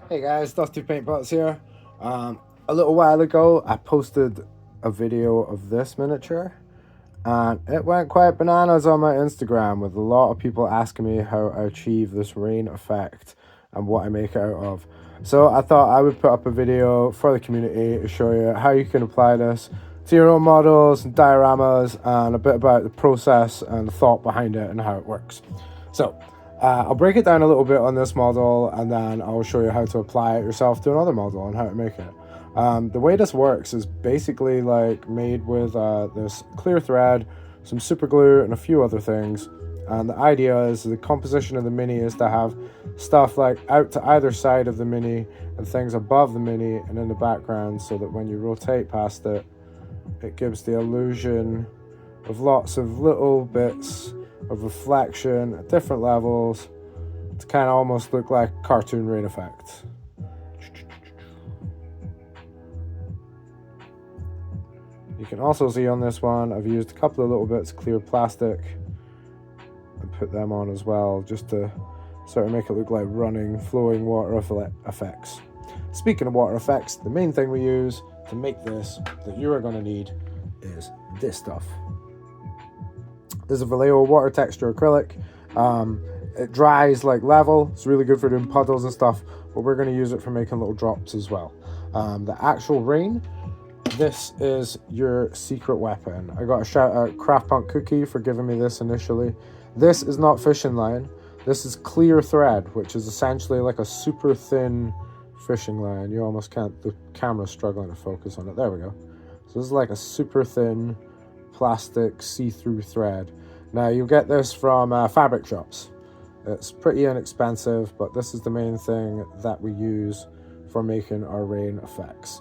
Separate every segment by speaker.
Speaker 1: Hey guys, Dusty Paintpots here. A little while ago, I posted a video of this miniature, and it went quite bananas on my Instagram with a lot of people asking me how I achieve this rain effect and what I make it out of. So I thought I would put up a video for the community to show you how you can apply this to your own models and dioramas and a bit about the process and the thought behind it and how it works. So I'll break it down a little bit on this model and then I'll show you how to apply it yourself to another model and how to make it. The way this works is basically like made with this clear thread, some super glue and a few other things. And the idea is the composition of the mini is to have stuff like out to either side of the mini and things above the mini and in the background, so that when you rotate past it, it gives the illusion of lots of little bits of reflection at different levels to kind of almost look like cartoon rain effect. You can also see on this one I've used a couple of little bits of clear plastic and put them on as well, just to sort of make it look like running, flowing water effects. Speaking of water effects, the main thing we use to make this that you are going to need is this stuff. This is a Vallejo water texture acrylic. It dries like level. It's really good for doing puddles and stuff, but we're going to use it for making little drops as well. The actual rain, this is your secret weapon. I got a shout out Craft Punk Cookie for giving me this initially. This is not fishing line. This is clear thread, which is essentially like a super thin fishing line. You almost can't, the camera's struggling to focus on it. There we go. So this is like a super thin plastic see-through thread. Now you get this from fabric shops. It's pretty inexpensive, but this is the main thing that we use for making our rain effects.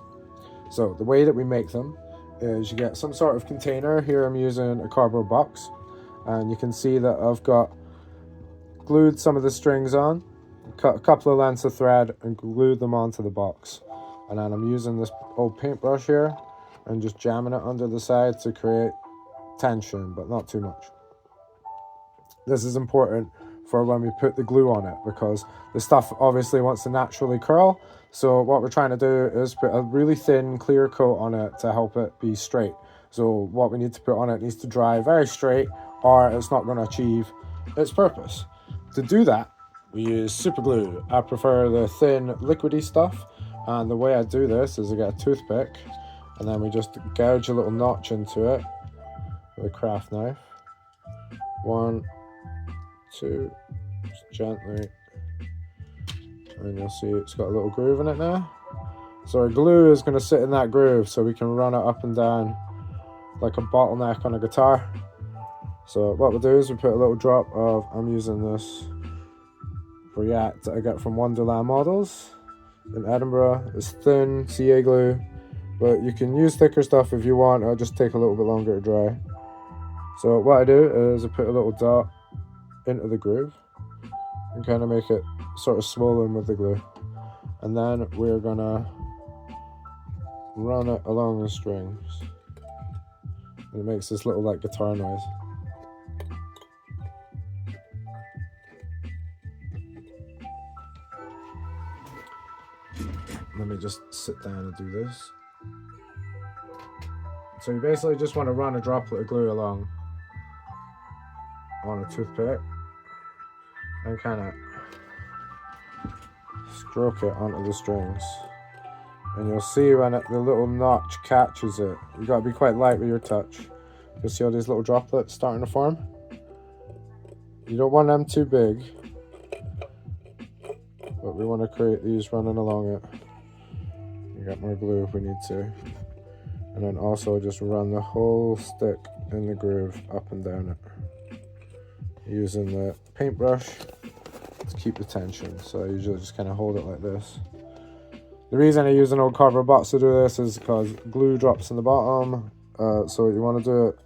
Speaker 1: So the way that we make them is you get some sort of container. Here I'm using a cardboard box, and you can see that I've got glued some of the strings on, cut a couple of lengths of thread and glued them onto the box. And then I'm using this old paintbrush here and just jamming it under the side to create tension, but not too much. This is important for when we put the glue on it, because the stuff obviously wants to naturally curl. So what we're trying to do is put a really thin clear coat on it to help it be straight. So what we need to put on it needs to dry very straight, or it's not going to achieve its purpose. To do that, we use super glue. I prefer the thin liquidy stuff, and the way I do this is I get a toothpick and then we just gouge a little notch into it with a craft knife. 1, 2, just gently, and you'll see it's got a little groove in it now. So our glue is going to sit in that groove so we can run it up and down like a bottleneck on a guitar. So what we'll do is we put a little drop of, I'm using this React that I got from Wonderland Models in Edinburgh. It's thin CA glue, but you can use thicker stuff if you want. It'll just take a little bit longer to dry. So what I do is I put a little dot into the groove and kind of make it sort of swollen with the glue, and then we're gonna run it along the strings, and it makes this little like guitar noise. Let me just sit down and do this. So you basically just want to run a droplet of glue along on a toothpick and kind of stroke it onto the strings, and you'll see when the little notch catches it, you got to be quite light with your touch. You'll see all these little droplets starting to form. You don't want them too big, but we want to create these running along it. You got more glue if we need to, and then also just run the whole stick in the groove up and down it using the paintbrush to keep the tension. So I usually just kind of hold it like this. The reason I use an old cardboard box to do this is because glue drops in the bottom, so you want to do it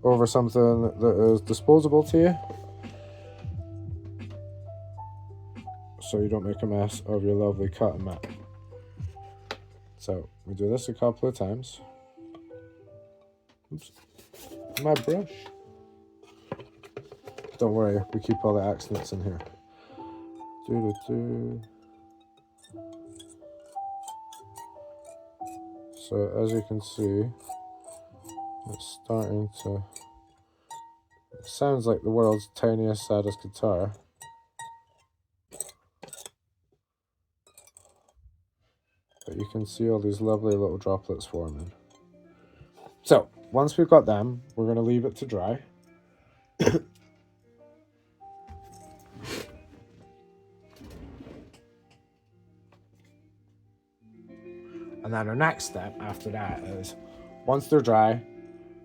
Speaker 1: over something that is disposable to you, so you don't make a mess of your lovely cotton mat. So we do this a couple of times. Oops, my brush. Don't worry, we keep all the accidents in here. So as you can see, it's starting to, it sounds like the world's tiniest, saddest guitar. But you can see all these lovely little droplets forming. So once we've got them, we're going to leave it to dry. And then our next step after that is, once they're dry,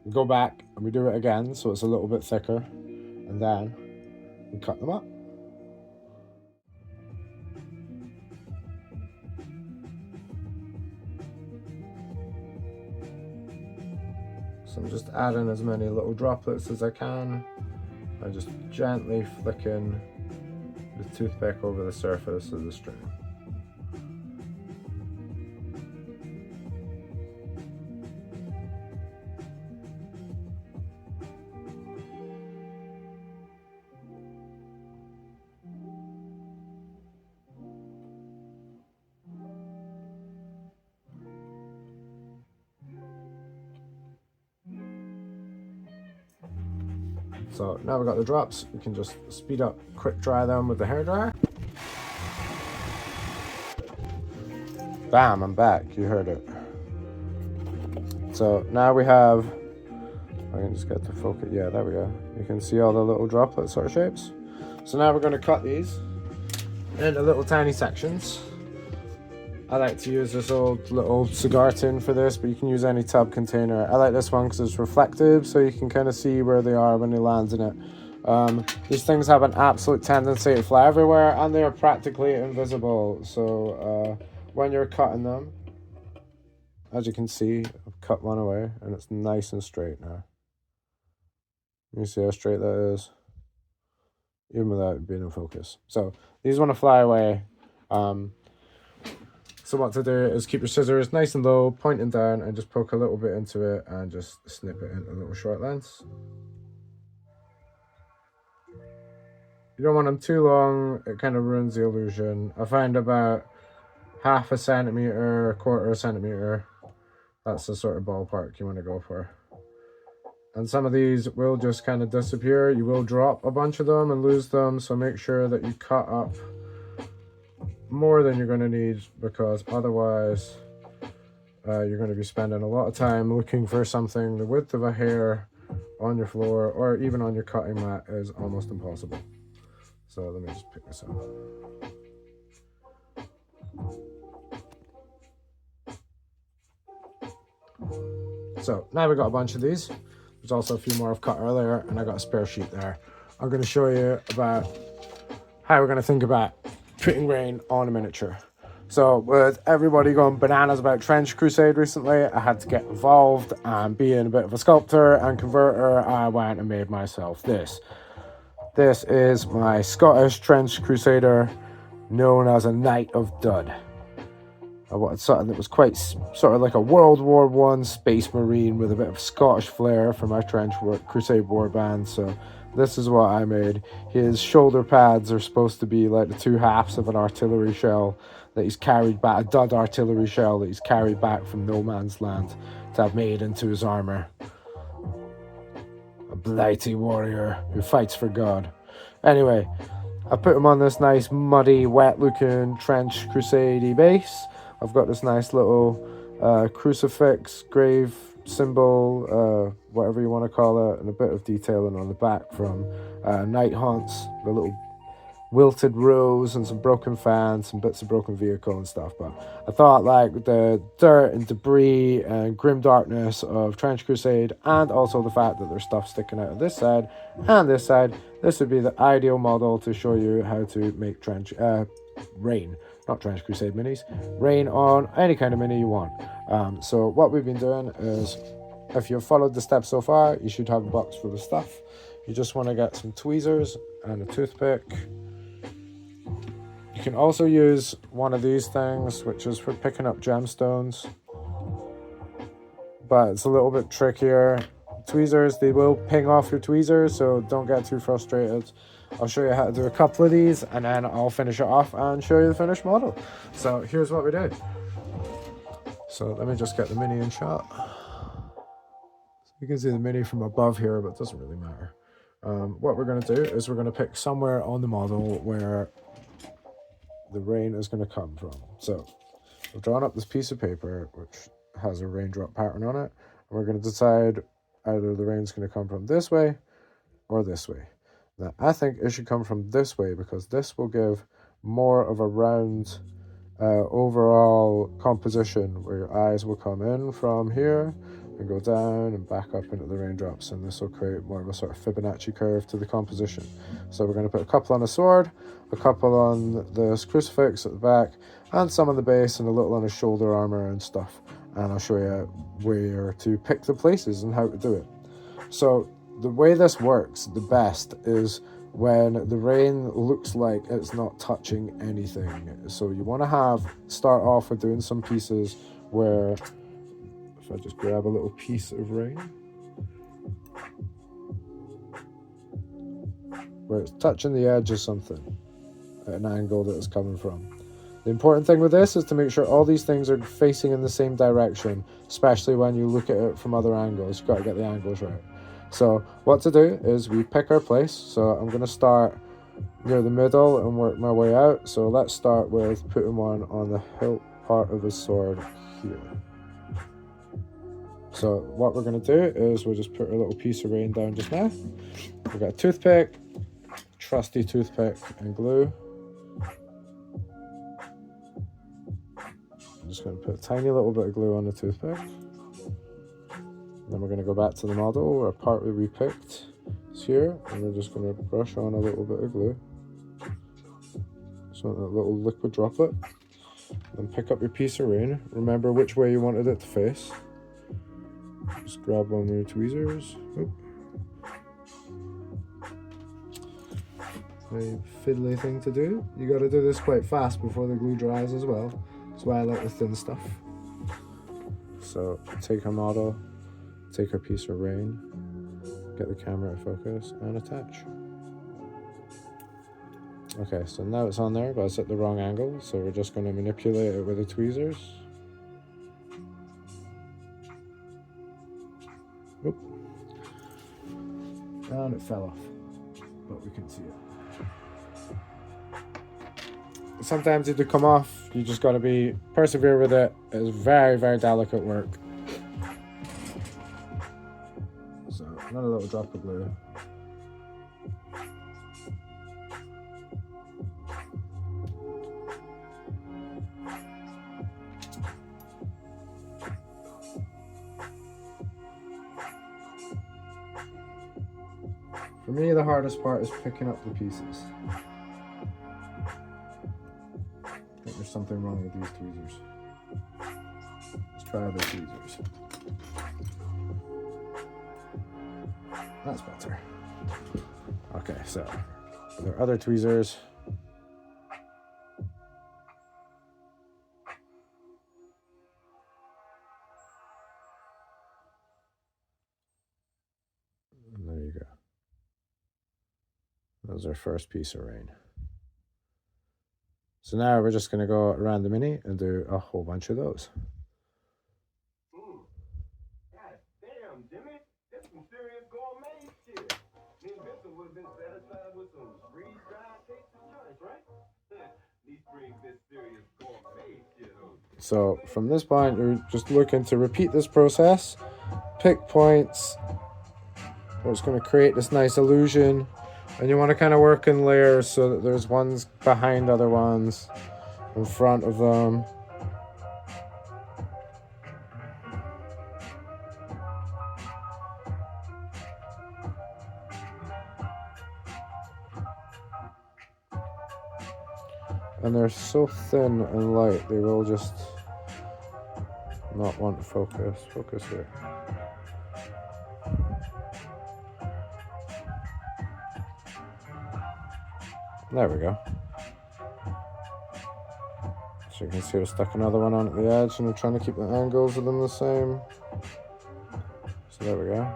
Speaker 1: we go back and we do it again so it's a little bit thicker, and then we cut them up. So I'm just adding as many little droplets as I can and just gently flicking the toothpick over the surface of the string. So now we've got the drops, we can just speed up, quick dry them with the hairdryer. Bam, I'm back, you heard it. So now we have, I can just get to focus, yeah, there we go. You can see all the little droplet sort of shapes. So now we're going to cut these into little tiny sections. I like to use this old little cigar tin for this, but you can use any tub container. I like this one because it's reflective, so you can kind of see where they are when they land in it. These things have an absolute tendency to fly everywhere, and they are practically invisible. So when you're cutting them, as you can see, I've cut one away, and it's nice and straight now. You see how straight that is, even without being in focus. So these want to fly away. So what to do is keep your scissors nice and low, pointing down, and just poke a little bit into it and just snip it into little short lengths. You don't want them too long, it kind of ruins the illusion. I find about half a centimeter, a quarter of a centimeter, that's the sort of ballpark you want to go for. And some of these will just kind of disappear. You will drop a bunch of them and lose them, so make sure that you cut up more than you're going to need, because otherwise you're going to be spending a lot of time looking for something the width of a hair on your floor or even on your cutting mat is almost impossible. So let me just pick this up. So now we've got a bunch of these. There's also a few more I've cut earlier, and I got a spare sheet there. I'm going to show you about how we're going to think about putting rain on a miniature. So with everybody going bananas about Trench Crusade recently, I had to get involved, and being a bit of a sculptor and converter, I went and made myself this. This is my Scottish Trench Crusader, known as a Knight of Dud. I wanted something that was quite sort of like a World War I space marine with a bit of Scottish flair for my Trench Crusade warband. So this is what I made. His shoulder pads are supposed to be like the two halves of an artillery shell that he's carried back, a dud artillery shell that he's carried back from no man's land to have made into his armor. A blighty warrior who fights for God. Anyway, I put him on this nice muddy, wet looking Trench Crusade base. I've got this nice little crucifix, grave symbol, whatever you want to call it, and a bit of detailing on the back from Night Haunts, the little wilted rose and some broken fans, some bits of broken vehicle and stuff. But I thought, like, the dirt and debris and grim darkness of Trench Crusade, and also the fact that there's stuff sticking out of this side and this side, this would be the ideal model to show you how to make rain, not Trench Crusade minis, rain on any kind of mini you want. So what we've been doing is, if you've followed the steps so far, you should have a box full of stuff. You just want to get some tweezers and a toothpick. You can also use one of these things, which is for picking up gemstones, but it's a little bit trickier. Tweezers, they will ping off your tweezers, so don't get too frustrated. I'll show you how to do a couple of these, and then I'll finish it off and show you the finished model. So here's what we do. So let me just get the mini in shot. So you can see the mini from above here, but it doesn't really matter. What we're going to do is we're going to pick somewhere on the model where the rain is going to come from. So I've drawn up this piece of paper which has a raindrop pattern on it, and we're going to decide either the rain's going to come from this way or this way. Now I think it should come from this way because this will give more of a round overall composition where your eyes will come in from here and go down and back up into the raindrops, and this will create more of a sort of Fibonacci curve to the composition. So we're going to put a couple on the sword, a couple on this crucifix at the back, and some on the base, and a little on his shoulder armor and stuff. And I'll show you where to pick the places and how to do it. So the way this works the best is when the rain looks like it's not touching anything. So you want to start off with doing some pieces where, if I just grab a little piece of rain, where it's touching the edge of something at an angle that it's coming from. The important thing with this is to make sure all these things are facing in the same direction, especially when you look at it from other angles. You've got to get the angles right. So what to do is we pick our place. So I'm going to start near the middle and work my way out. So let's start with putting one on the hilt part of the sword here. So what we're going to do is we'll just put a little piece of rain down just now. We've got a toothpick, trusty toothpick, and glue. I'm just going to put a tiny little bit of glue on the toothpick. Then we're going to go back to the model where part we picked is here, and we're just going to brush on a little bit of glue. So a little liquid droplet. Then pick up your piece of rain. Remember which way you wanted it to face. Just grab one of your tweezers. Oop. Very fiddly thing to do. You got to do this quite fast before the glue dries as well. That's why I like the thin stuff. So take our model, take our piece of rain, get the camera to focus, and attach. Okay, so now it's on there, but it's at the wrong angle, so we're just going to manipulate it with the tweezers. Oop. And it fell off, but we can see it. Sometimes it do come off, you just got to persevere with it. It's very, very delicate work. So another little drop of glue. For me, the hardest part is picking up the pieces. I think there's something wrong with these tweezers. Let's try other tweezers. That's better. Okay, so there are other tweezers. And there you go. That was our first piece of rain. So now we're just going to go around the mini and do a whole bunch of those.
Speaker 2: God damn, Jimmy, that's some serious gourmet shit. Me and Vincent would have been satisfied with some freeze-dried tasty joints, right? These bring this serious gourmet shit over.
Speaker 1: So from this point, you're just looking to repeat this process, pick points where it's going to create this nice illusion. And you want to kind of work in layers so that there's ones behind other ones, in front of them. And they're so thin and light, they will just not want to focus. Focus here. There we go. So you can see I've stuck another one on at the edge, and I'm trying to keep the angles of them the same. So there we go.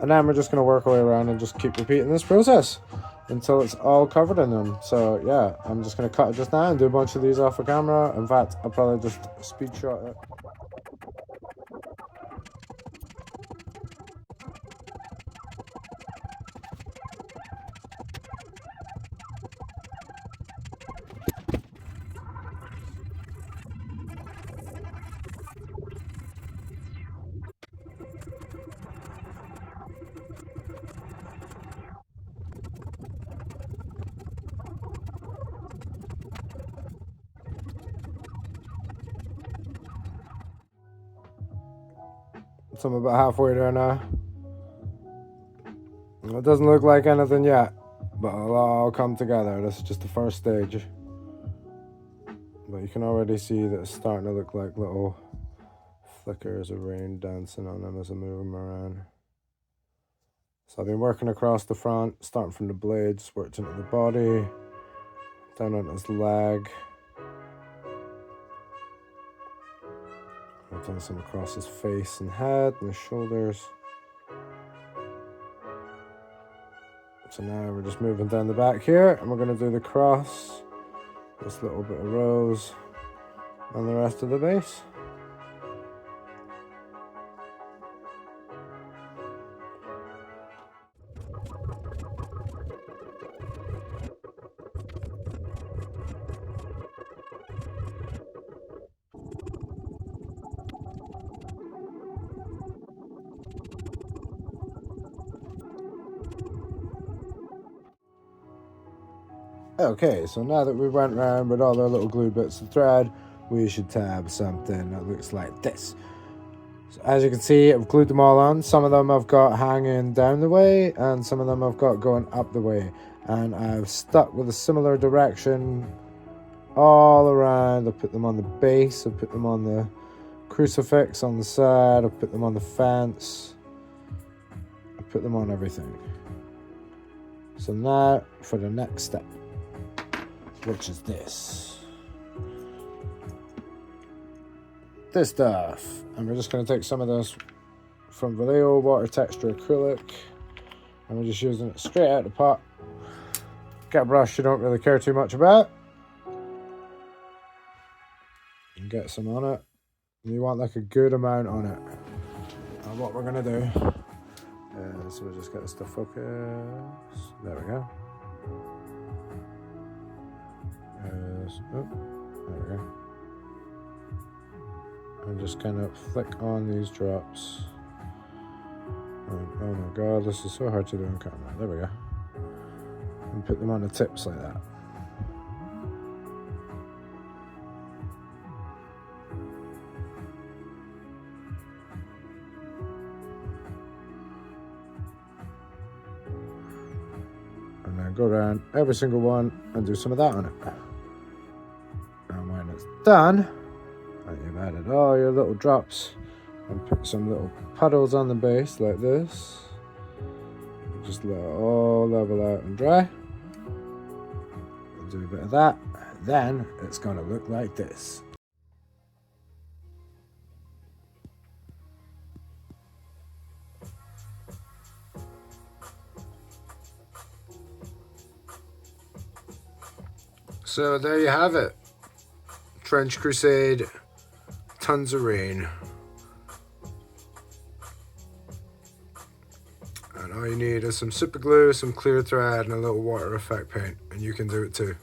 Speaker 1: And then we're just going to work our way around and just keep repeating this process until it's all covered in them. So yeah, I'm just going to cut it just now and do a bunch of these off the camera. In fact, I'll probably just speed shot it. So I'm about halfway there now. It doesn't look like anything yet, but it'll all come together. This is just the first stage. But you can already see that it's starting to look like little flickers of rain dancing on them as I move them around. So I've been working across the front, starting from the blades, worked into the body, down on his leg. I've done some across his face and head and his shoulders. So now we're just moving down the back here, and we're going to do the cross, this little bit of rose, and the rest of the base. Okay, so now that we went around with all our little glue bits of thread, we should tab something that looks like this. So as you can see, I've glued them all on. Some of them I've got hanging down the way, and some of them I've got going up the way. And I've stuck with a similar direction all around. I've put them on the base, I've put them on the crucifix on the side, I've put them on the fence, I've put them on everything. So now for the next step, which is this stuff. And we're just going to take some of this from Vallejo water texture acrylic, and we're just using it straight out of the pot. Get a brush you don't really care too much about, and get some on it. And you want like a good amount on it. And what we're going to do is we'll just get this to focus. There we go. Oh, there we go. And just kind of flick on these drops. And, oh my god, this is so hard to do on camera. There we go. And put them on the tips like that. And then go around every single one and do some of that on it. And when it's done, and you've added all your little drops, and put some little puddles on the base like this, just let it all level out and dry, and do a bit of that, then it's going to look like this. So there you have it. French Crusade, tons of rain. And all you need is some super glue, some clear thread, and a little water effect paint, and you can do it too.